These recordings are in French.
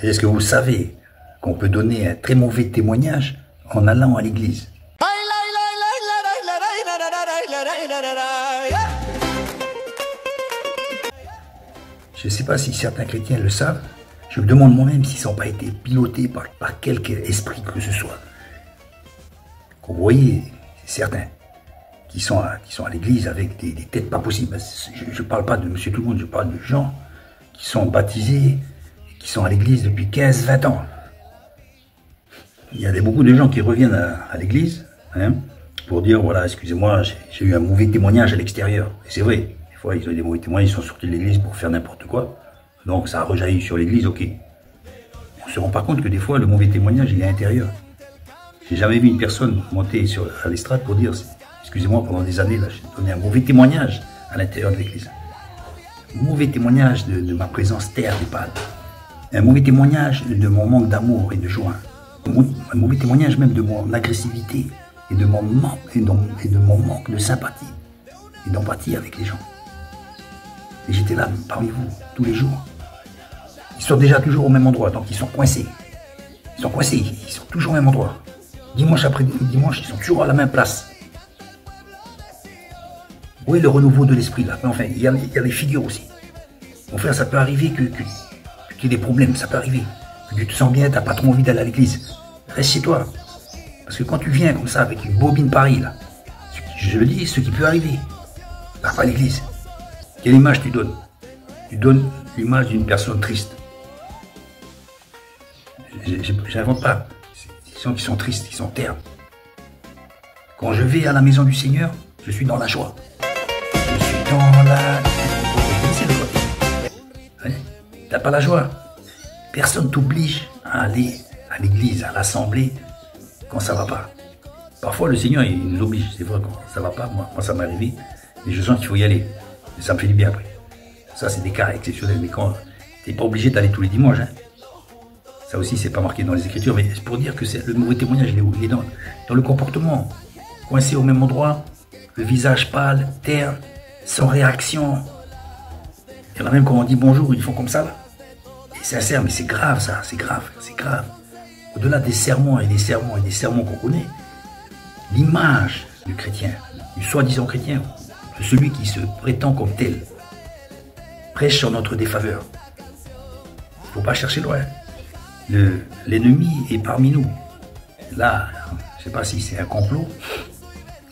Est-ce que vous savez qu'on peut donner un très mauvais témoignage en allant à l'église? Je ne sais pas si certains chrétiens le savent. Je me demande moi-même s'ils n'ont pas été pilotés par quelque esprit que ce soit. Vous voyez, certains qui sont à l'église avec des têtes pas possibles. Je ne parle pas de monsieur tout le monde, je parle de gens qui sont baptisés, qui sont à l'église depuis 15-20 ans. Il y a beaucoup de gens qui reviennent à l'église pour dire, voilà, excusez-moi, j'ai eu un mauvais témoignage à l'extérieur. Et c'est vrai, des fois, ils ont eu des mauvais témoignages, ils sont sortis de l'église pour faire n'importe quoi. Donc, ça a rejailli sur l'église, ok. On se rend pas compte que des fois, le mauvais témoignage, il est intérieur. J'ai jamais vu une personne monter à l'estrade pour dire, excusez-moi, pendant des années, là, j'ai donné un mauvais témoignage à l'intérieur de l'église. Un mauvais témoignage de ma présence terre des pâles. Un mauvais témoignage de mon manque d'amour et de joie. Un mauvais témoignage même de mon agressivité et de mon manque de sympathie et d'empathie avec les gens. Et j'étais là parmi vous tous les jours. Ils sont déjà toujours au même endroit, donc ils sont coincés. Ils sont coincés, ils sont toujours au même endroit. Dimanche après dimanche, ils sont toujours à la même place. Où est le renouveau de l'esprit là? Enfin, il y a les figures aussi. Mon frère, ça peut arriver que tu aies des problèmes, ça peut arriver. Que tu te sens bien, tu n'as pas trop envie d'aller à l'église. Reste chez toi. Parce que quand tu viens comme ça avec une bobine pareille, là, je le dis, ce qui peut arriver, va pas à l'église. Quelle image tu donnes? Tu donnes l'image d'une personne triste. Je n'invente pas. Des gens qui sont tristes, qui sont ternes. Quand je vais à la maison du Seigneur, je suis dans la joie. Je suis dans la... Vous connaissez le côté. T'as pas la joie. Personne t'oblige à aller à l'église, à l'assemblée, quand ça va pas. Parfois, le Seigneur, il nous oblige. C'est vrai, quand ça va pas, moi ça m'est arrivé. Mais je sens qu'il faut y aller. Et ça me fait du bien après. Ça, c'est des cas exceptionnels. Mais quand t'es pas obligé d'aller tous les dimanches, ça aussi, c'est pas marqué dans les Écritures. Mais c'est pour dire que le mauvais témoignage, il est dans le comportement. Coincé au même endroit, le visage pâle, terne, sans réaction. Il y en a même quand on dit bonjour, ils font comme ça, là. Et sincère, mais c'est grave ça, c'est grave, c'est grave. Au-delà des sermons et des sermons et des sermons qu'on connaît, l'image du chrétien, du soi-disant chrétien, de celui qui se prétend comme tel, prêche sur notre défaveur. Il ne faut pas chercher loin. L'ennemi est parmi nous. Là, je ne sais pas si c'est un complot,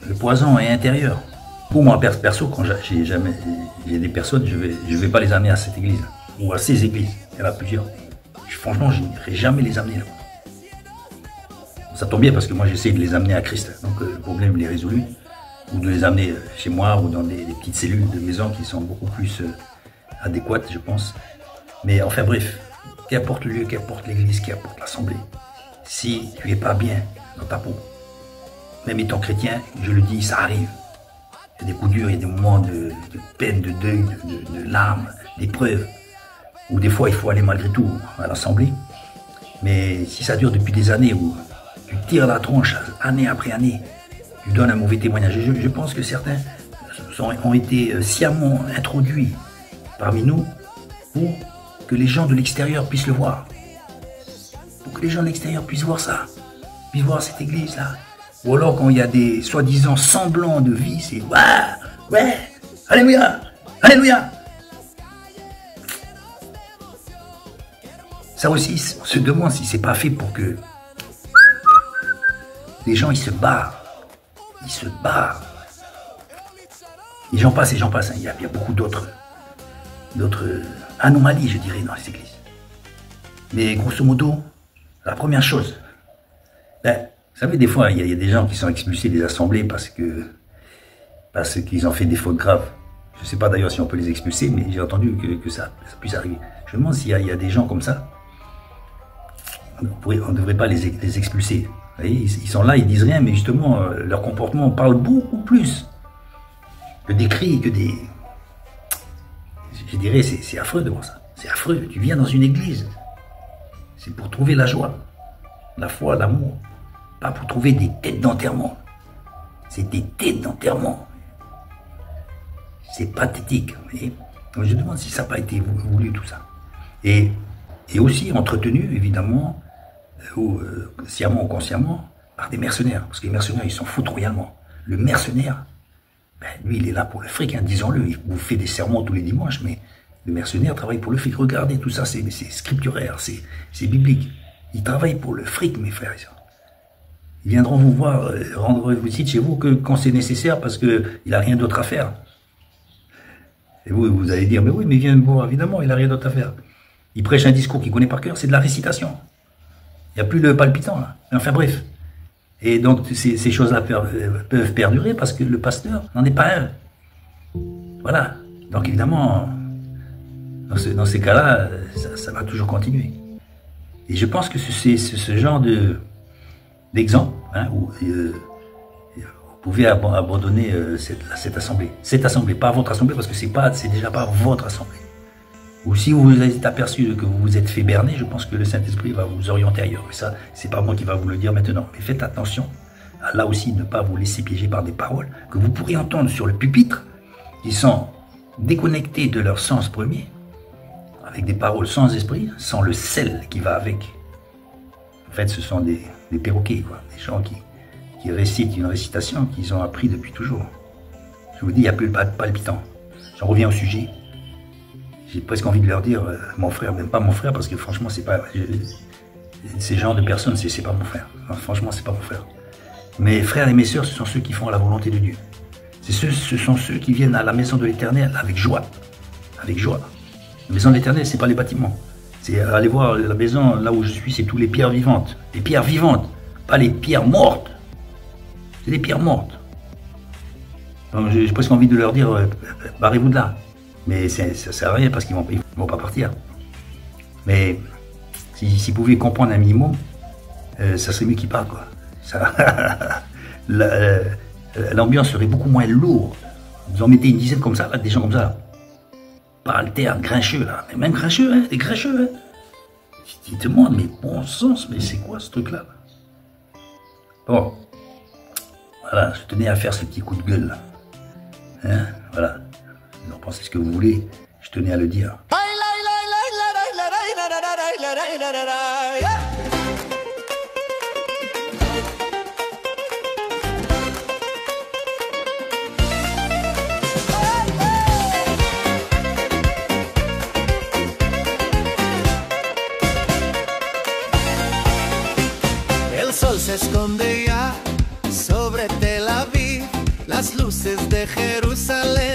le poison est intérieur. Pour moi, perso, quand j'ai des personnes, je vais pas les amener à cette église, ou à ces églises, il y en a plusieurs. Franchement, je n'irai jamais les amener là. Ça tombe bien parce que moi, j'essaie de les amener à Christ. Donc, le problème, il est résolu. Ou de les amener chez moi, ou dans des petites cellules de maison qui sont beaucoup plus adéquates, je pense. Mais enfin, bref, qu'importe le lieu, qu'importe l'église, qu'importe l'assemblée, si tu n'es pas bien dans ta peau, même étant chrétien, je le dis, ça arrive. Il y a des coups durs, il y a des moments de peine, de deuil, de larmes, d'épreuves, où des fois il faut aller malgré tout à l'assemblée. Mais si ça dure depuis des années, où tu tires la tronche année après année, tu donnes un mauvais témoignage. Je pense que certains ont été sciemment introduits parmi nous pour que les gens de l'extérieur puissent le voir. Pour que les gens de l'extérieur puissent voir ça, puissent voir cette église-là. Ou alors quand il y a des soi-disant semblants de vie, c'est ouais, alléluia, alléluia. Ça aussi, on se demande si c'est pas fait pour que les gens ils se barrent. Ils se barrent. Et j'en passe. Il y a beaucoup d'autres anomalies, je dirais, dans les églises. Mais grosso modo, la première chose, vous savez, des fois, il y a des gens qui sont expulsés des assemblées parce qu'ils ont fait des fautes graves. Je ne sais pas d'ailleurs si on peut les expulser, mais j'ai entendu que ça puisse arriver. Je me demande s'il y a des gens comme ça, on ne devrait pas les expulser. Vous voyez, ils sont là, ils disent rien, mais justement, leur comportement parle beaucoup plus que des cris, que des... Je dirais, c'est affreux de voir ça. C'est affreux. Tu viens dans une église, c'est pour trouver la joie, la foi, l'amour. Pas pour trouver des têtes d'enterrement. C'est des têtes d'enterrement. C'est pathétique. Vous voyez. Donc je me demande si ça n'a pas été voulu tout ça. Et Et aussi entretenu, évidemment, sciemment ou consciemment, par des mercenaires. Parce que les mercenaires, ils s'en foutent royalement. Le mercenaire, ben, lui, il est là pour le fric, hein, disons-le. Il vous fait des sermons tous les dimanches, mais le mercenaire travaille pour le fric. Regardez, tout ça, c'est scripturaire, c'est biblique. Il travaille pour le fric, mes frères et sœurs. Ils viendront vous voir, rendre visite chez vous que quand c'est nécessaire, parce qu'il n'a rien d'autre à faire. Et vous allez dire, mais oui, mais il vient me voir, évidemment, il n'a rien d'autre à faire. Il prêche un discours qu'il connaît par cœur, c'est de la récitation. Il n'y a plus le palpitant, là. Enfin bref. Et donc, ces choses-là peuvent perdurer parce que le pasteur n'en est pas un. Voilà. Donc, évidemment, dans ces cas-là, ça va toujours continuer. Et je pense que c'est ce genre d'exemple hein, où vous pouvez abandonner cette assemblée. Cette assemblée, pas votre assemblée, parce que c'est déjà pas votre assemblée. Ou si vous vous êtes aperçu que vous vous êtes fait berner, je pense que le Saint-Esprit va vous orienter ailleurs. Et ça, c'est pas moi qui va vous le dire maintenant. Mais faites attention à là aussi ne pas vous laisser piéger par des paroles que vous pourrez entendre sur le pupitre, qui sont déconnectées de leur sens premier, avec des paroles sans esprit, sans le sel qui va avec. En fait, ce sont des perroquets, quoi. Des gens qui récitent une récitation qu'ils ont appris depuis toujours. Je vous dis, il n'y a plus le palpitant. J'en reviens au sujet. J'ai presque envie de leur dire, mon frère, même pas mon frère, parce que franchement, c'est pas... ces genres de personnes, c'est pas mon frère. Enfin, franchement, c'est pas mon frère. Mes frères et mes sœurs, ce sont ceux qui font la volonté de Dieu. Ce sont ceux qui viennent à la maison de l'Éternel avec joie. Avec joie. La maison de l'Éternel, c'est pas les bâtiments. C'est aller voir la maison, là où je suis, c'est tous les pierres vivantes. Les pierres vivantes, pas les pierres mortes. C'est des pierres mortes. Donc j'ai presque envie de leur dire, barrez-vous de là. Mais ça sert à rien parce qu'ils vont pas partir. Mais s'ils pouvaient comprendre un minimum, ça serait mieux qu'ils partent, quoi. L'ambiance serait beaucoup moins lourde. Vous en mettez une dizaine comme ça, là, des gens comme ça. Pas alterne, grincheux, là. Mais même grincheux, hein, des grincheux, hein. Tu te demandes, mais bon sens, mais c'est quoi ce truc-là? Bon. Voilà, je tenais à faire ce petit coup de gueule, là. Hein, voilà. Vous en pensez ce que vous voulez, je tenais à le dire. El sol se esconde ya sobre Tel Aviv, las luces de Jerusalén